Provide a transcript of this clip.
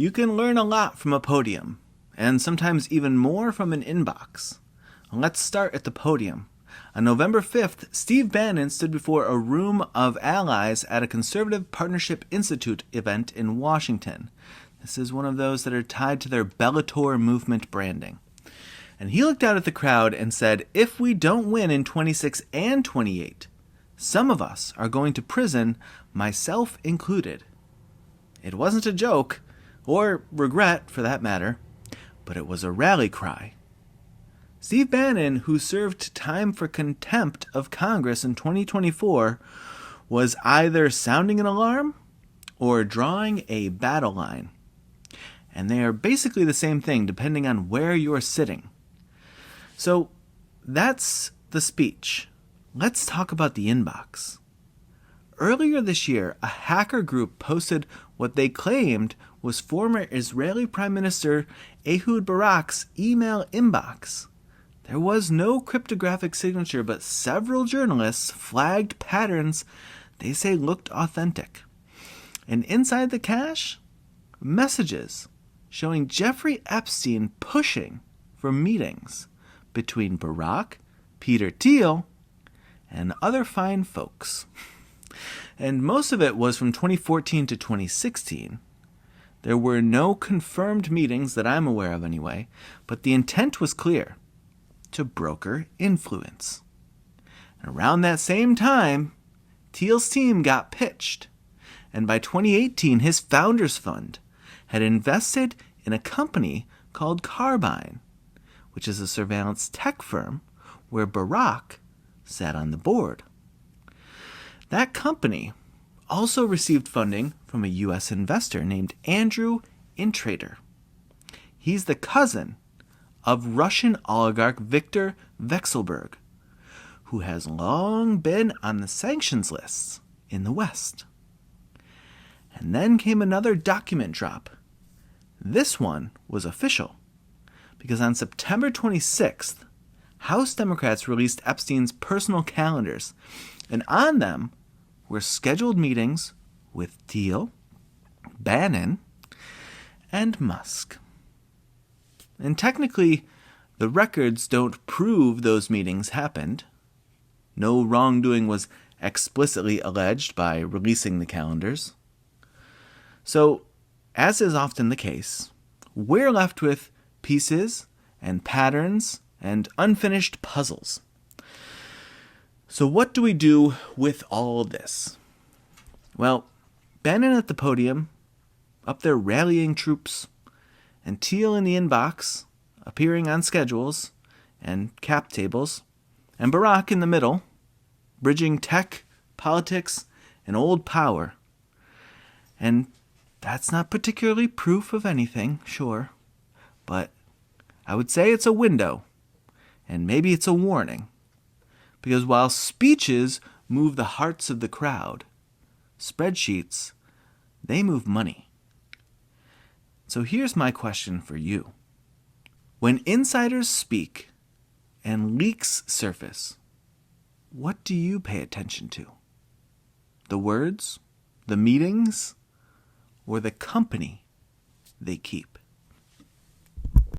You can learn a lot from a podium, and sometimes even more from an inbox. Let's start at the podium. On November 5th, Steve Bannon stood before a room of allies at a Conservative Partnership Institute event in Washington. This is one of those that are tied to their Bellator movement branding. And he looked out at the crowd and said, if we don't win in 26 and 28, some of us are going to prison, myself included. It wasn't a joke, or regret for that matter, but it was a rally cry. Steve Bannon, who served time for contempt of Congress in 2024, was either sounding an alarm or drawing a battle line. And they are basically the same thing depending on where you're sitting. So that's the speech. Let's talk about the inbox. Earlier this year, a hacker group posted what they claimed was former Israeli Prime Minister Ehud Barak's email inbox. There was no cryptographic signature, but several journalists flagged patterns they say looked authentic. And inside the cache, messages showing Jeffrey Epstein pushing for meetings between Barak, Peter Thiel, and other fine folks. And most of it was from 2014 to 2016. There were no confirmed meetings that I'm aware of anyway, but the intent was clear: to broker influence. And around that same time, Thiel's team got pitched, and by 2018 his founders fund had invested in a company called Carbine, which is a surveillance tech firm where Barak sat on the board. That company also received funding from a U.S. investor named Andrew Intrater. He's the cousin of Russian oligarch Viktor Vekselberg, who has long been on the sanctions lists in the West. And then came another document drop. This one was official, because on September 26th, House Democrats released Epstein's personal calendars, and on them were scheduled meetings with Thiel, Bannon, and Musk. And technically, the records don't prove those meetings happened. No wrongdoing was explicitly alleged by releasing the calendars. So, as is often the case, we're left with pieces and patterns and unfinished puzzles. So what do we do with all this? Well, Bannon at the podium, up there rallying troops, and Thiel in the inbox, appearing on schedules and cap tables, and Barak in the middle, bridging tech, politics, and old power. And that's not particularly proof of anything, sure, but I would say it's a window, and maybe it's a warning. Because while speeches move the hearts of the crowd, spreadsheets, they move money. So here's my question for you. When insiders speak and leaks surface, what do you pay attention to? The words, the meetings, or the company they keep?